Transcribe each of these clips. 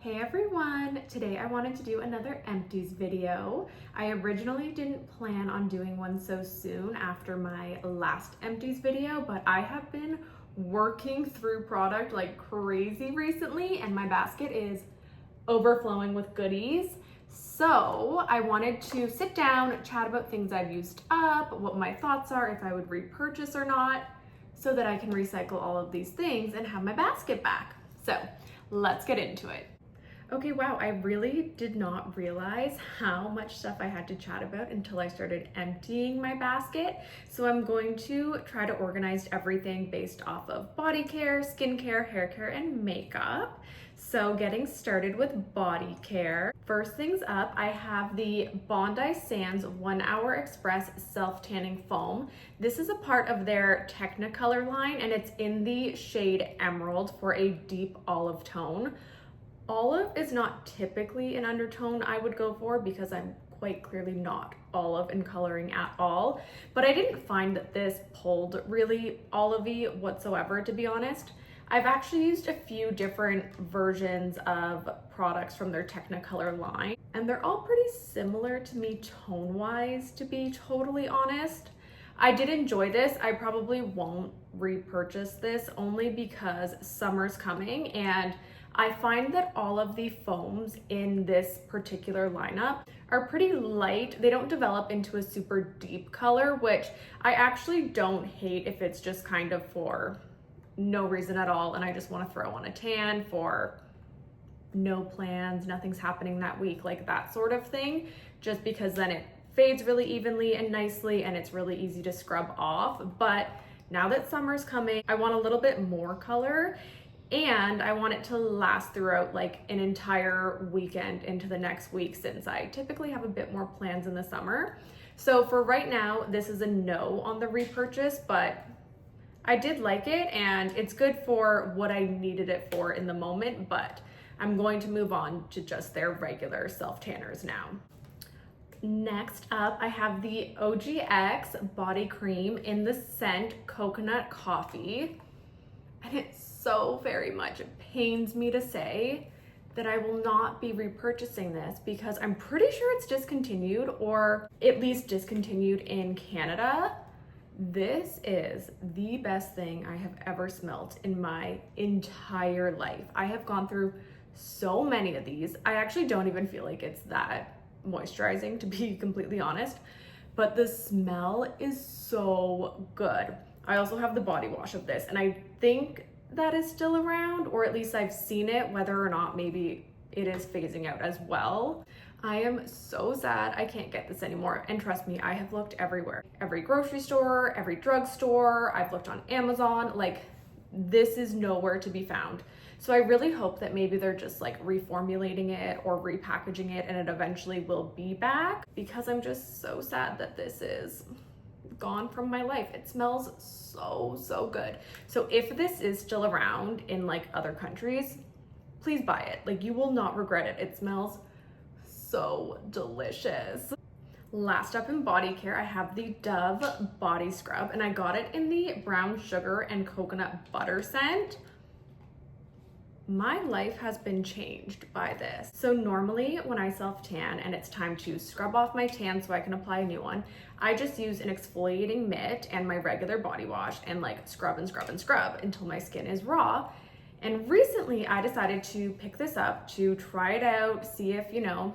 Hey everyone! Today I wanted to do another empties video. I originally didn't plan on doing one so soon after my last empties video, but I have been working through product like crazy recently and my basket is overflowing with goodies. So I wanted to sit down, chat about things I've used up, what my thoughts are, if I would repurchase or not, so that I can recycle all of these things and have my basket back. So let's get into it. Okay, wow, I really did not realize how much stuff I had to chat about until I started emptying my basket. So I'm going to try to organize everything based off of body care, skincare, hair care, and makeup. So getting started with body care. First things up, I have the Bondi Sands 1 Hour Express Self-Tanning Foam. This is a part of their Technicolor line and it's in the shade Emerald for a deep olive tone. Olive is not typically an undertone I would go for because I'm quite clearly not olive in coloring at all, but I didn't find that this pulled really olivey whatsoever, to be honest. I've actually used a few different versions of products from their Technicolor line, and they're all pretty similar to me tone-wise, to be totally honest. I did enjoy this. I probably won't repurchase this only because summer's coming and I find that all of the foams in this particular lineup are pretty light. They don't develop into a super deep color, which I actually don't hate if it's just kind of for no reason at all and I just want to throw on a tan for no plans, nothing's happening that week, like that sort of thing, just because then it fades really evenly and nicely and it's really easy to scrub off. But now that summer's coming, I want a little bit more color and I want it to last throughout like an entire weekend into the next week, since I typically have a bit more plans in the summer. So for right now, this is a no on the repurchase, but I did like it and it's good for what I needed it for in the moment, but I'm going to move on to just their regular self-tanners now. Next up, I have the OGX body cream in the scent Coconut Coffee. And it so very much pains me to say that I will not be repurchasing this because I'm pretty sure it's discontinued, or at least discontinued in Canada. This is the best thing I have ever smelled in my entire life. I have gone through so many of these. I actually don't even feel like it's that moisturizing, to be completely honest, but the smell is so good. I also have the body wash of this and I think that is still around, or at least I've seen it, whether or not maybe it is phasing out as well. I am so sad I can't get this anymore. And trust me, I have looked everywhere. Every grocery store, every drugstore, I've looked on Amazon, like this is nowhere to be found. So I really hope that maybe they're just like reformulating it or repackaging it and it eventually will be back, because I'm just so sad that this is gone from my life. It smells so good. So if this is still around in like other countries, please buy it. Like you will not regret it. It smells so delicious. Last up in body care, I have the Dove body scrub and I got it in the brown sugar and coconut butter scent. My life has been changed by this. So normally when I self-tan and it's time to scrub off my tan so I can apply a new one, I just use an exfoliating mitt and my regular body wash and like scrub and scrub and scrub until my skin is raw. And recently I decided to pick this up to try it out, see if, you know,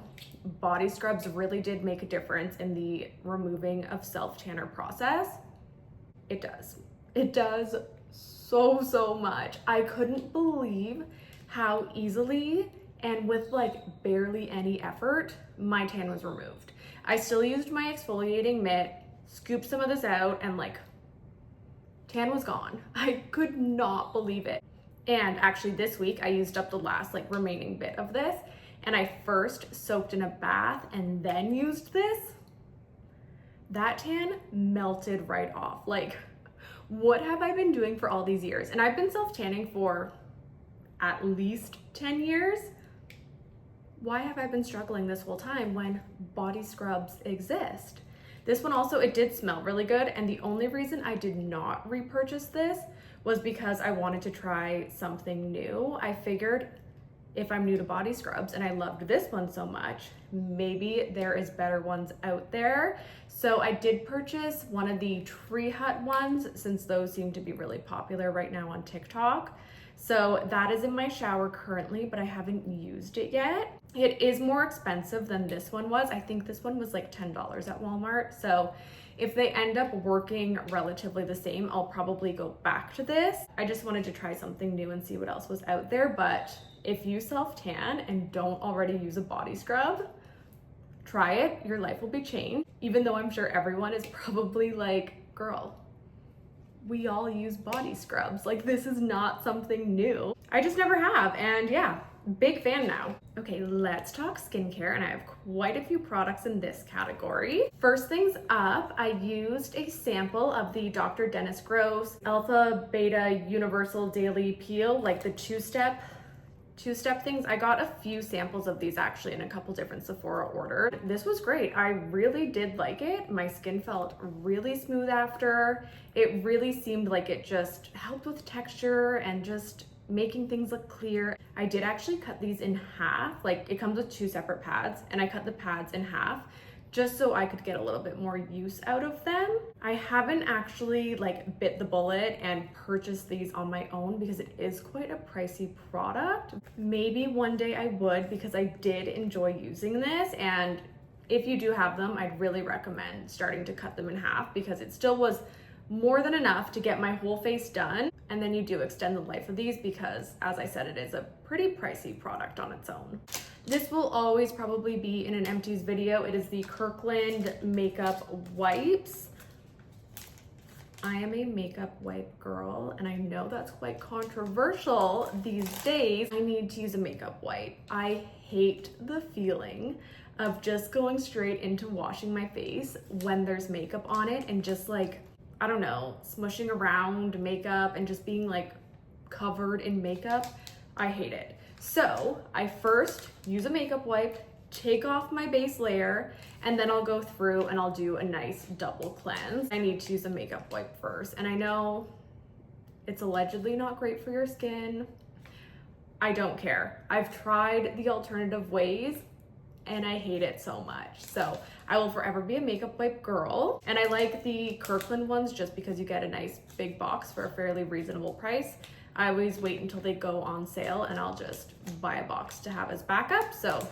body scrubs really did make a difference in the removing of self-tanner process. It does. It does so much. I couldn't believe how easily and with like barely any effort my tan was removed. I still used my exfoliating mitt, scooped some of this out, and like tan was gone. I could not believe it. And actually this week I used up the last like remaining bit of this and I first soaked in a bath and then used this. That tan melted right off. Like, what have I been doing for all these years? And I've been self-tanning for at least 10 years. Why have I been struggling this whole time when body scrubs exist? This one also, it did smell really good. And the only reason I did not repurchase this was because I wanted to try something new. I figured if I'm new to body scrubs and I loved this one so much, maybe there is better ones out there. So I did purchase one of the Tree Hut ones, since those seem to be really popular right now on TikTok. So that is in my shower currently, but I haven't used it yet. It is more expensive than this one was. I think this one was like $10 at Walmart. So if they end up working relatively the same, I'll probably go back to this. I just wanted to try something new and see what else was out there. But if you self-tan and don't already use a body scrub, try it. Your life will be changed. Even though I'm sure everyone is probably like, girl, we all use body scrubs. Like, this is not something new. I just never have, and yeah, big fan now. Okay, let's talk skincare, and I have quite a few products in this category. First things up, I used a sample of the Dr. Dennis Gross Alpha Beta Universal Daily Peel, like the two-step things. I got a few samples of these actually in a couple different Sephora orders. This was great. I really did like it. My skin felt really smooth after. It really seemed like it just helped with texture and just making things look clear. I did actually cut these in half. Like, it comes with 2 separate pads, and I cut the pads in half just so I could get a little bit more use out of them. I haven't actually like bit the bullet and purchased these on my own because it is quite a pricey product. Maybe one day I would, because I did enjoy using this, and if you do have them, I'd really recommend starting to cut them in half, because it still was more than enough to get my whole face done. And then you do extend the life of these because, as I said, it is a pretty pricey product on its own. This will always probably be in an empties video. It is the Kirkland makeup wipes. I am a makeup wipe girl, and I know that's quite controversial these days. I need to use a makeup wipe. I hate the feeling of just going straight into washing my face when there's makeup on it and just like, I don't know, smushing around makeup and just being like covered in makeup. I hate it. So I first use a makeup wipe, take off my base layer, and then I'll go through and I'll do a nice double cleanse. I need to use a makeup wipe first. And I know it's allegedly not great for your skin. I don't care. I've tried the alternative ways and I hate it so much. So I will forever be a makeup wipe girl. And I like the Kirkland ones just because you get a nice big box for a fairly reasonable price. I always wait until they go on sale and I'll just buy a box to have as backup. So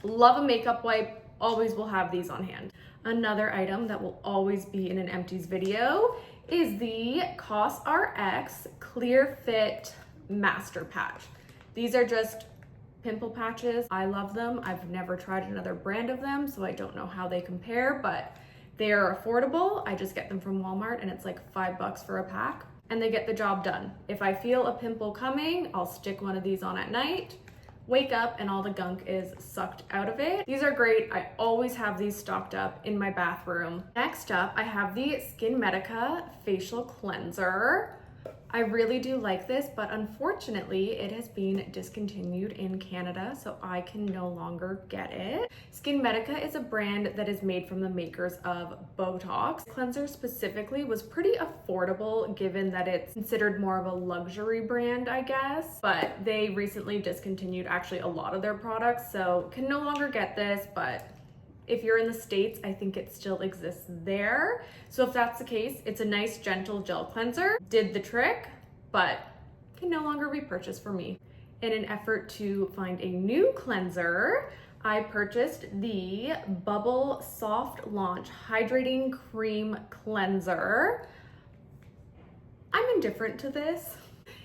love a makeup wipe, always will have these on hand. Another item that will always be in an empties video is the COSRX Clear Fit Master Patch. These are just pimple patches. I love them. I've never tried another brand of them, so I don't know how they compare, but they are affordable. I just get them from Walmart and it's like $5 for a pack, and they get the job done. If I feel a pimple coming, I'll stick one of these on at night, wake up, and all the gunk is sucked out of it. These are great. I always have these stocked up in my bathroom. Next up, I have the SkinMedica Facial Cleanser. I really do like this, but unfortunately it has been discontinued in Canada, so I can no longer get it. SkinMedica is a brand that is made from the makers of Botox. Cleanser specifically was pretty affordable given that it's considered more of a luxury brand, I guess, but they recently discontinued actually a lot of their products, so can no longer get this, but if you're in the States, I think it still exists there. So if that's the case, it's a nice gentle gel cleanser. Did the trick, but can no longer be purchased for me. In an effort to find a new cleanser, I purchased the Bubble Soft Launch Hydrating Cream Cleanser. I'm indifferent to this.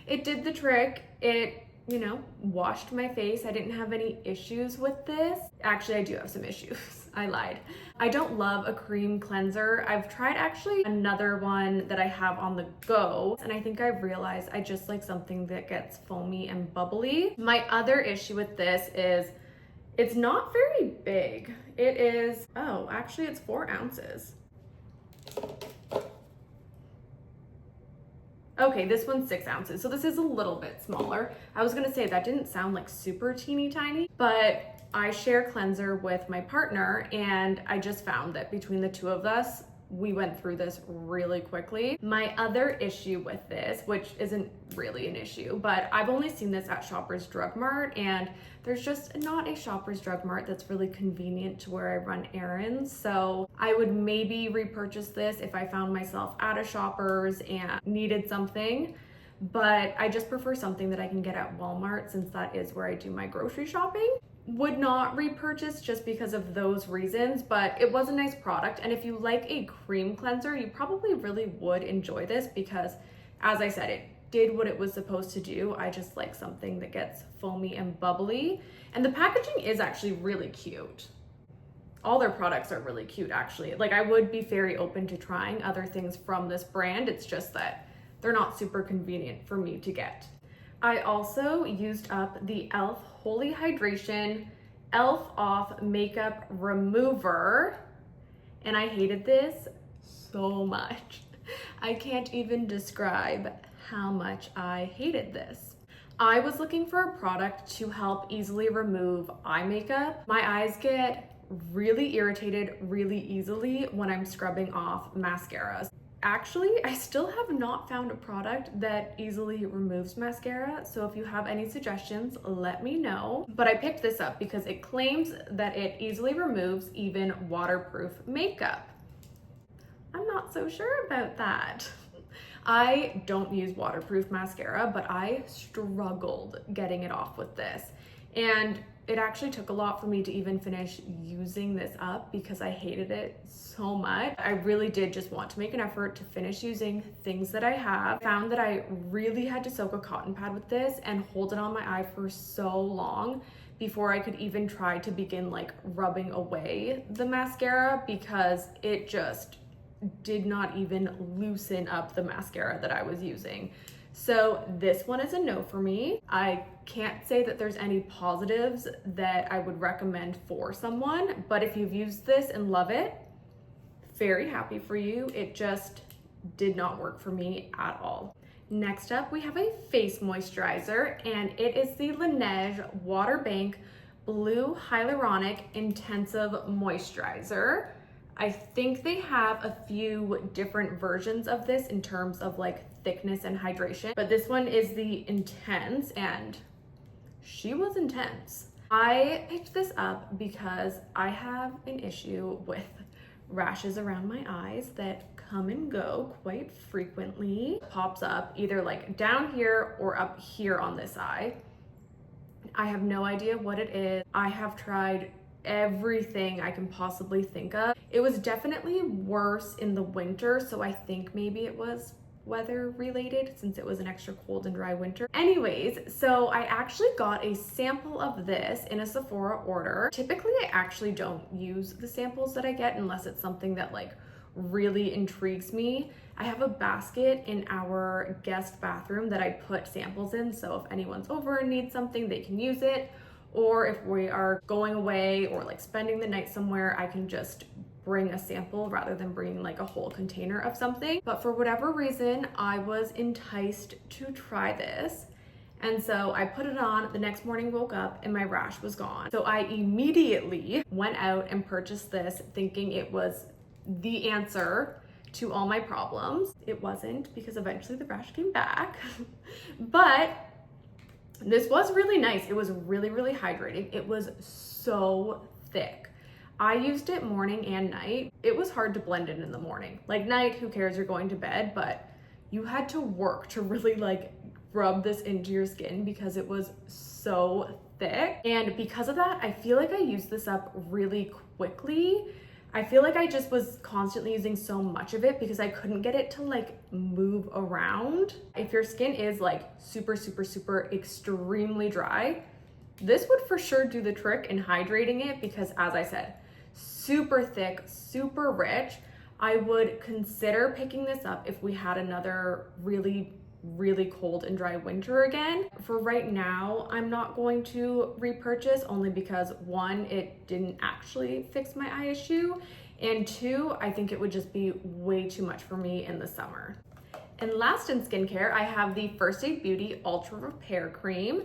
It did the trick. It, you know, washed my face. I didn't have any issues with this. Actually, I do have some issues. I lied. I don't love a cream cleanser. I've tried actually another one that I have on the go, and I think I've realized I just like something that gets foamy and bubbly. My other issue with this is it's not very big. It is, oh, actually it's 4 ounces. Okay, this one's 6 ounces, so this is a little bit smaller. I was gonna say that didn't sound like super teeny tiny, but I share cleanser with my partner, and I just found that between the two of us, we went through this really quickly. My other issue with this, which isn't really an issue, but I've only seen this at Shoppers Drug Mart, and there's just not a Shoppers Drug Mart that's really convenient to where I run errands. So I would maybe repurchase this if I found myself at a Shoppers and needed something, but I just prefer something that I can get at Walmart since that is where I do my grocery shopping. Would not repurchase just because of those reasons, but it was a nice product. And if you like a cream cleanser, you probably really would enjoy this because, as I said, it did what it was supposed to do. I just like something that gets foamy and bubbly. And the packaging is actually really cute. All their products are really cute, actually. Like, I would be very open to trying other things from this brand. It's just that they're not super convenient for me to get. I also used up the e.l.f. Holy Hydration e.l.f. Off Makeup Remover, and I hated this so much. I can't even describe how much I hated this. I was looking for a product to help easily remove eye makeup. My eyes get really irritated really easily when I'm scrubbing off mascaras. Actually, I still have not found a product that easily removes mascara, so if you have any suggestions, let me know. But I picked this up because it claims that it easily removes even waterproof makeup. I'm not so sure about that. I don't use waterproof mascara, but I struggled getting it off with this. And it actually took a lot for me to even finish using this up because I hated it so much. I really did just want to make an effort to finish using things that I have. I found that I really had to soak a cotton pad with this and hold it on my eye for so long before I could even try to begin like rubbing away the mascara because it just did not even loosen up the mascara that I was using. So this one is a no for me. I can't say that there's any positives that I would recommend for someone, but if you've used this and love it, very happy for you. It just did not work for me at all. Next up, we have a face moisturizer, and it is the Laneige Water Bank Blue Hyaluronic Intensive Moisturizer. I think they have a few different versions of this in terms of like thickness and hydration, but this one is the Intense, and she was intense. I picked this up because I have an issue with rashes around my eyes that come and go quite frequently. It pops up either like down here or up here on this eye. I have no idea what it is. I have tried everything I can possibly think of. It was definitely worse in the winter, so I think maybe it was weather related since it was an extra cold and dry winter. Anyways, so I actually got a sample of this in a Sephora order. Typically, I actually don't use the samples that I get unless it's something that like really intrigues me. I have a basket in our guest bathroom that I put samples in, so if anyone's over and needs something, they can use it. Or if we are going away or like spending the night somewhere, I can just bring a sample rather than bringing like a whole container of something. But for whatever reason, I was enticed to try this. And so I put it on. The next morning, woke up and my rash was gone. So I immediately went out and purchased this thinking it was the answer to all my problems. It wasn't, because eventually the rash came back. But this was really nice. It was really, really hydrating. It was so thick. I used it morning and night. It was hard to blend in the morning. Like night, who cares, you're going to bed, but you had to work to really like rub this into your skin because it was so thick. And because of that, I feel like I used this up really quickly. I feel like I just was constantly using so much of it because I couldn't get it to like move around. If your skin is like super, super, super extremely dry, this would for sure do the trick in hydrating it because, as I said, super thick, super rich. I would consider picking this up if we had another really cold and dry winter again. For right now, I'm not going to repurchase, only because one, it didn't actually fix my eye issue, and two, I think it would just be way too much for me in the summer. And last in skincare, I have the First Aid Beauty Ultra Repair Cream.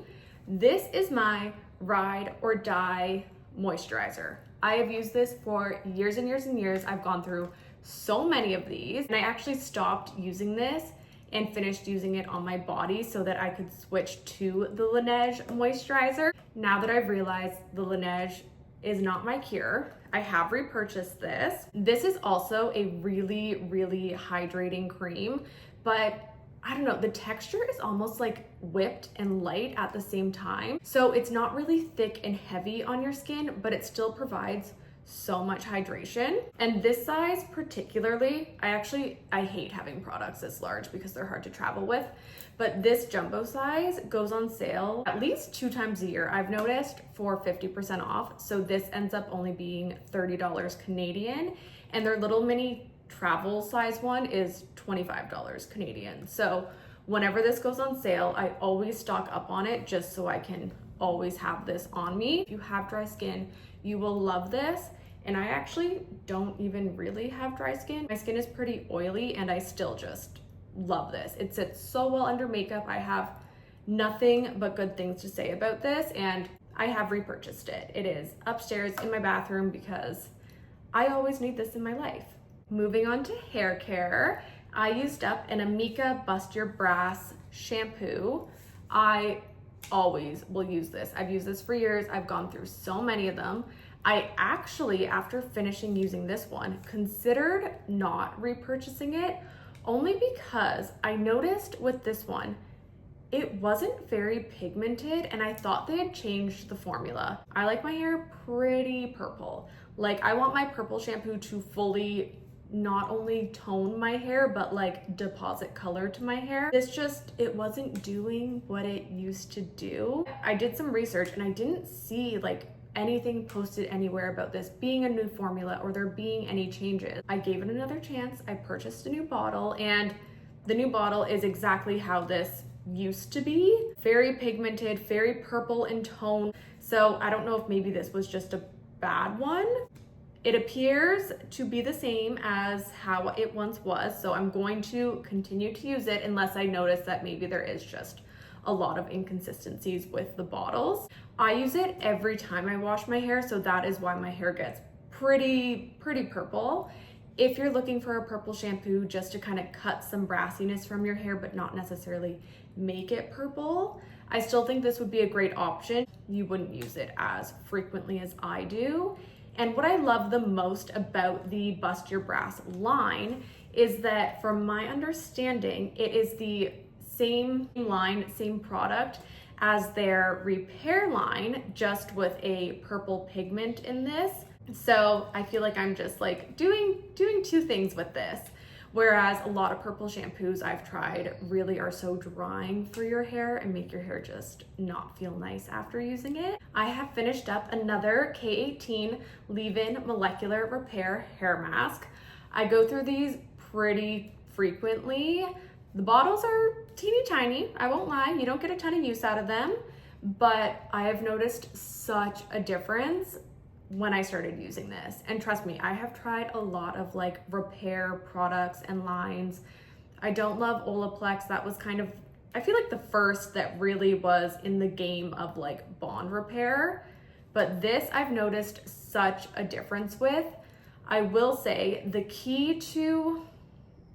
This is my ride or die moisturizer. I have used this for years and years and years. I've gone through so many of these, and I actually stopped using this and finished using it on my body so that I could switch to the Laneige moisturizer. Now that I've realized the Laneige is not my cure, I have repurchased this. This is also a really, really hydrating cream, but I don't know, the texture is almost like whipped and light at the same time. So it's not really thick and heavy on your skin, but it still provides so much hydration. And this size particularly, I hate having products this large because they're hard to travel with, but this jumbo size goes on sale at least 2 times a year, I've noticed, for 50% off. So this ends up only being $30 Canadian, and their little mini travel size one is $25 Canadian. So whenever this goes on sale, I always stock up on it just so I can always have this on me. If you have dry skin, you will love this. And I actually don't even really have dry skin. My skin is pretty oily and I still just love this. It sits so well under makeup. I have nothing but good things to say about this, and I have repurchased it. It is upstairs in my bathroom because I always need this in my life. Moving on to hair care, I used up an Amika Bust Your Brass shampoo. I always will use this. I've used this for years. I've gone through so many of them. I actually, after finishing using this one, considered not repurchasing it, only because I noticed with this one, it wasn't very pigmented and I thought they had changed the formula. I like my hair pretty purple. Like, I want my purple shampoo to fully not only tone my hair, but like deposit color to my hair. It wasn't doing what it used to do. I did some research and I didn't see like anything posted anywhere about this being a new formula or there being any changes. I gave it another chance. I purchased a new bottle, and the new bottle is exactly how this used to be. Very pigmented, very purple in tone. So I don't know if maybe this was just a bad one. It appears to be the same as how it once was, so I'm going to continue to use it unless I notice that maybe there is just a lot of inconsistencies with the bottles. I use it every time I wash my hair, so that is why my hair gets pretty purple. If you're looking for a purple shampoo just to kind of cut some brassiness from your hair but not necessarily make it purple, I still think this would be a great option. You wouldn't use it as frequently as I do. And what I love the most about the Bust Your Brass line is that, from my understanding, it is the same line, same product as their repair line, just with a purple pigment in this. So I feel like I'm just like doing 2 things with this. Whereas a lot of purple shampoos I've tried really are so drying for your hair and make your hair just not feel nice after using it. I have finished up another K18 Leave-In Molecular Repair Hair Mask. I go through these pretty frequently. The bottles are teeny tiny, I won't lie, you don't get a ton of use out of them, but I have noticed such a difference when I started using this. And trust me, I have tried a lot of like repair products and lines. I don't love Olaplex. That was kind of, I feel like, the first that really was in the game of like bond repair. But this I've noticed such a difference with. I will say the key to,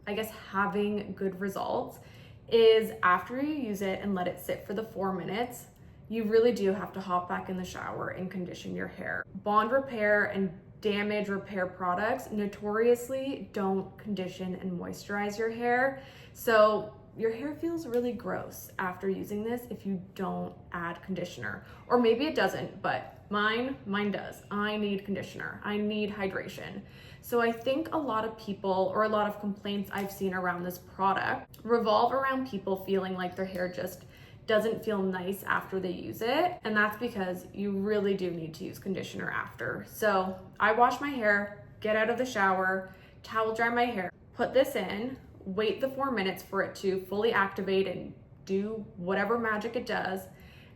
I guess, having good results is after you use it and let it sit for the 4 minutes, you really do have to hop back in the shower and condition your hair. Bond repair and damage repair products notoriously don't condition and moisturize your hair. So your hair feels really gross after using this if you don't add conditioner. Or maybe it doesn't, but mine does. I need conditioner. I need hydration. So I think a lot of people, or a lot of complaints I've seen around this product, revolve around people feeling like their hair just doesn't feel nice after they use it. And that's because you really do need to use conditioner after. So I wash my hair, get out of the shower, towel dry my hair, put this in, wait the 4 minutes for it to fully activate and do whatever magic it does.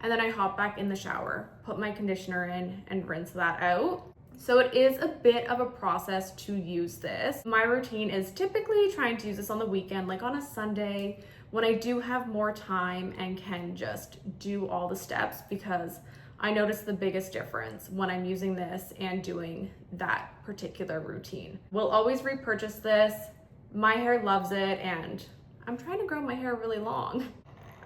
And then I hop back in the shower, put my conditioner in, and rinse that out. So it is a bit of a process to use this. My routine is typically trying to use this on the weekend, like on a Sunday, when I do have more time and can just do all the steps, because I notice the biggest difference when I'm using this and doing that particular routine. We'll always repurchase this. My hair loves it, and I'm trying to grow my hair really long.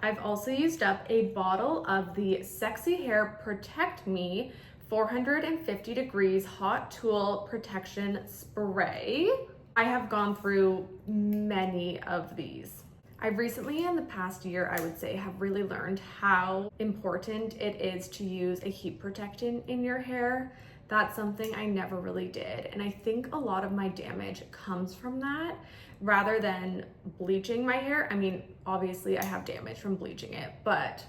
I've also used up a bottle of the Sexy Hair Protect Me 450 degrees hot tool protection spray. I have gone through many of these. I've recently, in the past year, I would say, have really learned how important it is to use a heat protectant in your hair. That's something I never really did. And I think a lot of my damage comes from that rather than bleaching my hair. I mean, obviously I have damage from bleaching it, but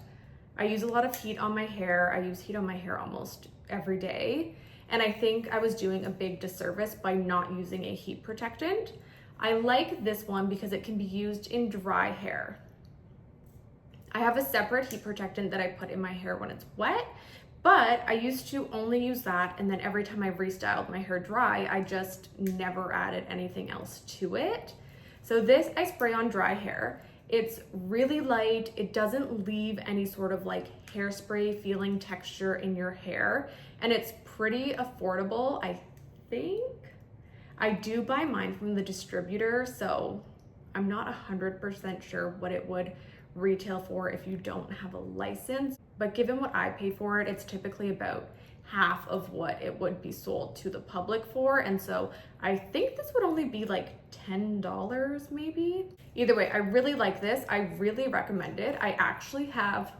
I use a lot of heat on my hair. I use heat on my hair almost every day. And I think I was doing a big disservice by not using a heat protectant. I like this one because it can be used in dry hair. I have a separate heat protectant that I put in my hair when it's wet, but I used to only use that, and then every time I restyled my hair dry, I just never added anything else to it. So this I spray on dry hair. It's really light. It doesn't leave any sort of like hairspray feeling texture in your hair, and it's pretty affordable, I think. I do buy mine from the distributor, so I'm not 100% sure what it would retail for if you don't have a license. But given what I pay for it, it's typically about half of what it would be sold to the public for. And so I think this would only be like $10 maybe. Either way, I really like this. I really recommend it. I actually have,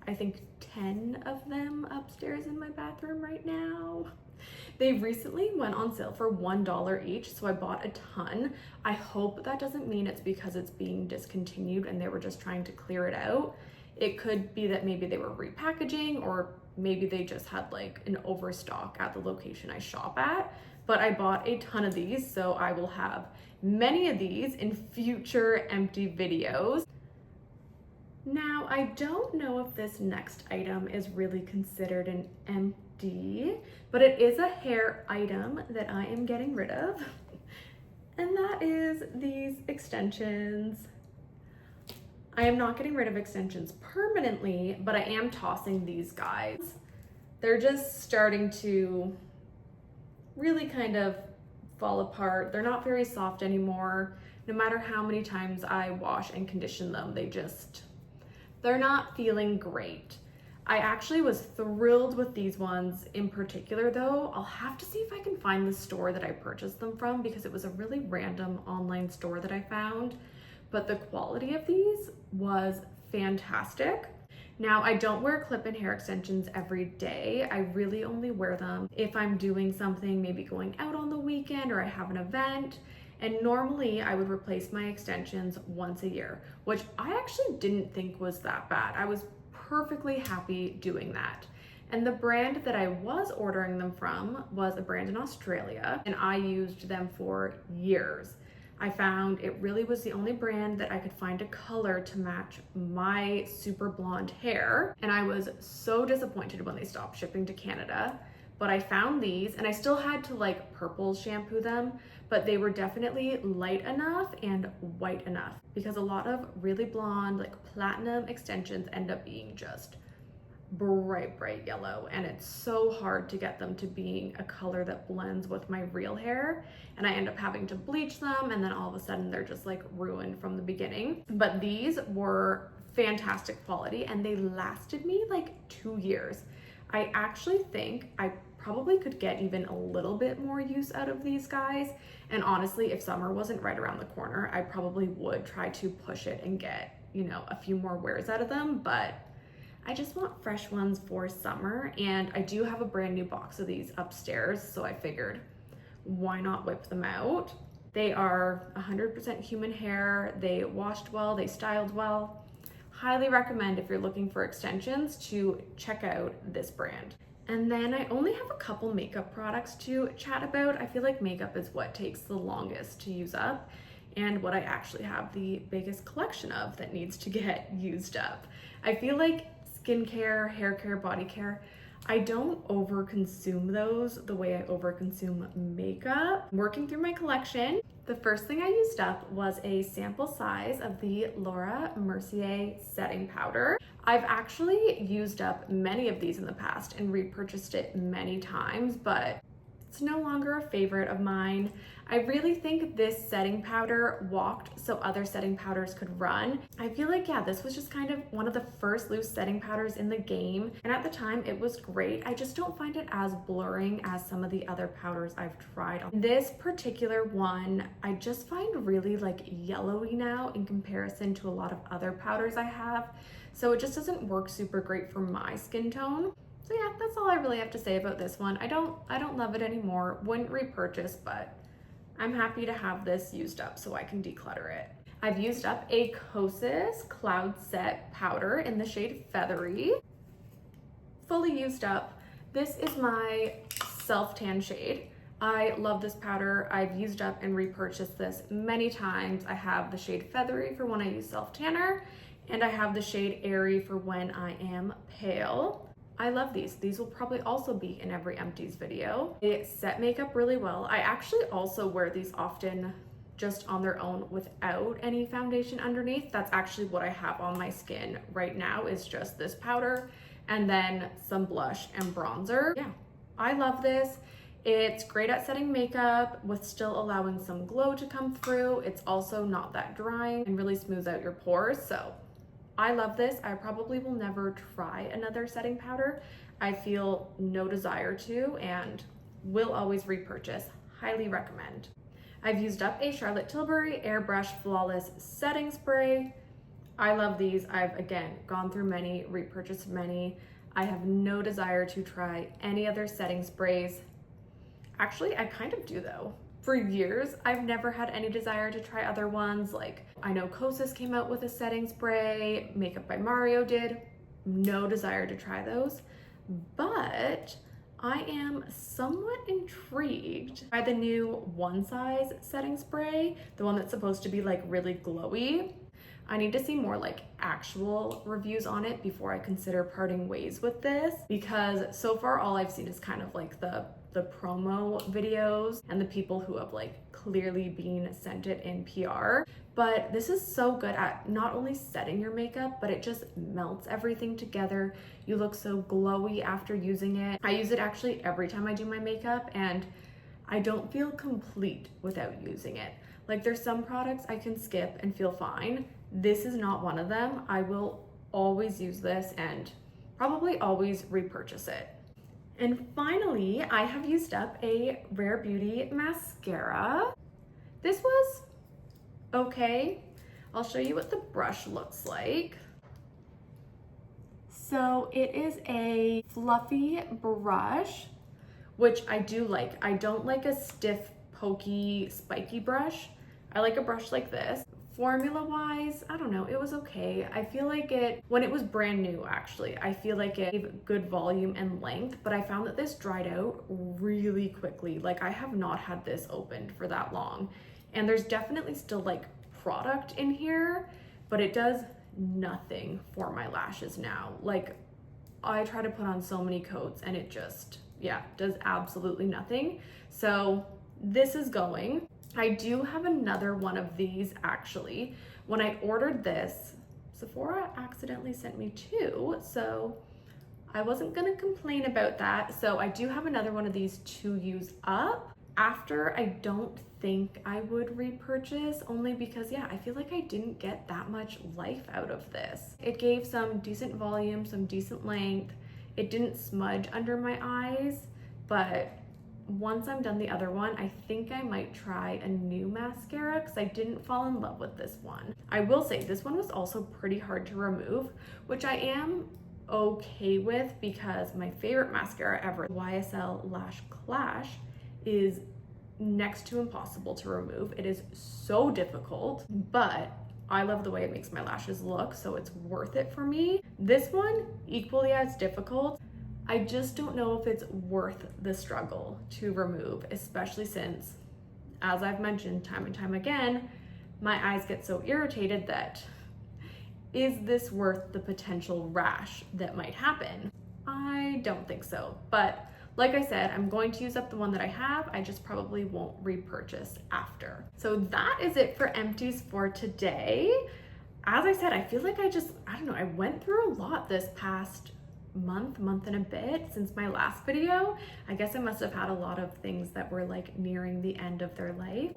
I think, 10 of them upstairs in my bathroom right now. They recently went on sale for $1 each, so I bought a ton. I hope that doesn't mean it's because it's being discontinued and they were just trying to clear it out. It could be that maybe they were repackaging, or maybe they just had like an overstock at the location I shop at. But I bought a ton of these, so I will have many of these in future empty videos. Now, I don't know if this next item is really considered an empty, but it is a hair item that I am getting rid of. And that is these extensions. I am not getting rid of extensions permanently, but I am tossing these guys. They're just starting to really kind of fall apart. They're not very soft anymore. No matter how many times I wash and condition them, they're not feeling great. I actually was thrilled with these ones in particular though. I'll have to see if I can find the store that I purchased them from, because it was a really random online store that I found. But the quality of these was fantastic. Now, I don't wear clip-in hair extensions every day. I really only wear them if I'm doing something, maybe going out on the weekend or I have an event. And normally I would replace my extensions once a year, which I actually didn't think was that bad. I was perfectly happy doing that. And the brand that I was ordering them from was a brand in Australia, and I used them for years. I found it really was the only brand that I could find a color to match my super blonde hair. And I was so disappointed when they stopped shipping to Canada. But I found these, and I still had to like purple shampoo them, but they were definitely light enough and white enough, because a lot of really blonde, like platinum extensions end up being just bright yellow, and it's so hard to get them to being a color that blends with my real hair, and I end up having to bleach them, and then all of a sudden they're just like ruined from the beginning. But these were fantastic quality, and they lasted me like 2 years. I actually think I probably could get even a little bit more use out of these guys, and honestly, if summer wasn't right around the corner, I probably would try to push it and get, you know, a few more wears out of them. But I just want fresh ones for summer, and I do have a brand new box of these upstairs, so I figured why not whip them out. They are 100% human hair. They washed well, they styled well. Highly recommend, if you're looking for extensions, to check out this brand. And then I only have a couple makeup products to chat about. I feel like makeup is what takes the longest to use up, and what I actually have the biggest collection of that needs to get used up. I feel like skincare, hair care, body care, I don't overconsume those the way I overconsume makeup. Working through my collection, the first thing I used up was a sample size of the Laura Mercier setting powder. I've actually used up many of these in the past and repurchased it many times, but it's no longer a favorite of mine. I really think this setting powder walked so other setting powders could run. I feel like, yeah, this was just kind of one of the first loose setting powders in the game. And at the time it was great. I just don't find it as blurring as some of the other powders I've tried. This particular one, I just find really like yellowy now in comparison to a lot of other powders I have. So it just doesn't work super great for my skin tone. So yeah, that's all I really have to say about this one. I don't love it anymore. Wouldn't repurchase, but I'm happy to have this used up so I can declutter it. I've used up a Kosas Cloud Set powder in the shade Feathery. Fully used up. This is my self-tan shade. I love this powder. I've used up and repurchased this many times. I have the shade Feathery for when I use self-tanner, and I have the shade Airy for when I am pale. I love these. These will probably also be in every empties video. They set makeup really well. I actually also wear these often just on their own without any foundation underneath. That's actually what I have on my skin right now, is just this powder and then some blush and bronzer. Yeah, I love this. It's great at setting makeup with still allowing some glow to come through. It's also not that drying and really smooths out your pores. So I love this. I probably will never try another setting powder. I feel no desire to, and will always repurchase. Highly recommend. I've used up a Charlotte Tilbury Airbrush Flawless Setting Spray. I love these. I've, again, gone through many, repurchased many. I have no desire to try any other setting sprays. Actually, I kind of do though. For years, I've never had any desire to try other ones. Like, I know Kosas came out with a setting spray, Makeup by Mario did. No desire to try those. But I am somewhat intrigued by the new One Size setting spray, the one that's supposed to be like really glowy. I need to see more like actual reviews on it before I consider parting ways with this, because so far all I've seen is kind of like the promo videos and the people who have like clearly been sent it in PR. But this is so good at not only setting your makeup, but it just melts everything together. You look so glowy after using it. I use it actually every time I do my makeup, and I don't feel complete without using it. Like, there's some products I can skip and feel fine. This is not one of them. I will always use this and probably always repurchase it. And finally, I have used up a Rare Beauty mascara. This was okay. I'll show you what the brush looks like. So it is a fluffy brush, which I do like. I don't like a stiff, pokey, spiky brush. I like a brush like this. Formula wise, I don't know, it was okay. I feel like it, when it was brand new actually, I feel like it gave good volume and length, but I found that this dried out really quickly. Like, I have not had this opened for that long. And there's definitely still like product in here, but it does nothing for my lashes now. Like, I try to put on so many coats and it just, yeah, does absolutely nothing. So this is going. I do have another one of these actually. When I ordered this, Sephora accidentally sent me two, so I wasn't gonna complain about that. So I do have another one of these to use up. After, I don't think I would repurchase, only because, yeah, I feel like I didn't get that much life out of this. It gave some decent volume, some decent length. It didn't smudge under my eyes, but once I'm done the other one, I think I might try a new mascara because I didn't fall in love with this one. I will say this one was also pretty hard to remove, which I am okay with because my favorite mascara ever, YSL Lash Clash, is next to impossible to remove. It is so difficult, but I love the way it makes my lashes look, so it's worth it for me. This one, equally as difficult. I just don't know if it's worth the struggle to remove, especially since, as I've mentioned time and time again, my eyes get so irritated that, is this worth the potential rash that might happen? I don't think so, but like I said, I'm going to use up the one that I have. I just probably won't repurchase after. So that is it for empties for today. as I said, I feel like I don't know, I went through a lot this past month and a bit since my last video. I guess I must have had a lot of things that were like nearing the end of their life.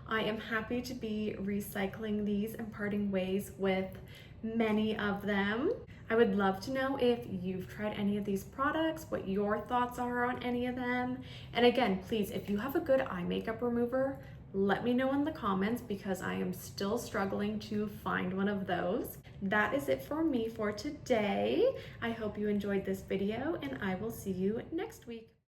I am happy to be recycling these and parting ways with many of them. I would love to know if you've tried any of these products, what your thoughts are on any of them. And again, please, if you have a good eye makeup remover, let me know in the comments because I am still struggling to find one of those. That is it for me for today. I hope you enjoyed this video and I will see you next week.